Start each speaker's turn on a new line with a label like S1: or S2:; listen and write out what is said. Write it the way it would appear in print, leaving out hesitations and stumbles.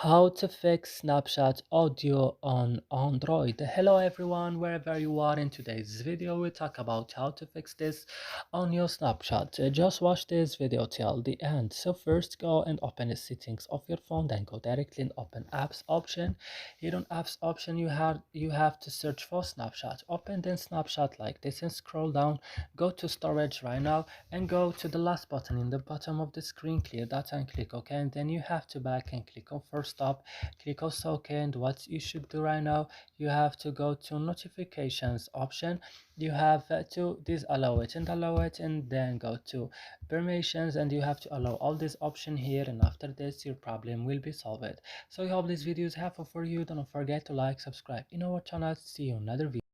S1: How to fix Snapchat audio on Android. Hello everyone, wherever you are. In today's video we talk about how to fix this on your Snapchat. Just watch this video till the end. So first go and open the settings of your phone, then go directly and open apps option. Here on apps option you have to search for Snapchat. Open then Snapchat like this and scroll down, go to storage right now and go to the last button in the bottom of the screen, clear data and click OK, and then you have to back and click on first stop, click also OK. And what you should do right now, you have to go to notifications option, you have to disallow it and allow it, and then go to permissions and you have to allow all this option here, and after this your problem will be solved. So I hope this video is helpful for you. Don't forget to like, subscribe in our channel. See you in another video.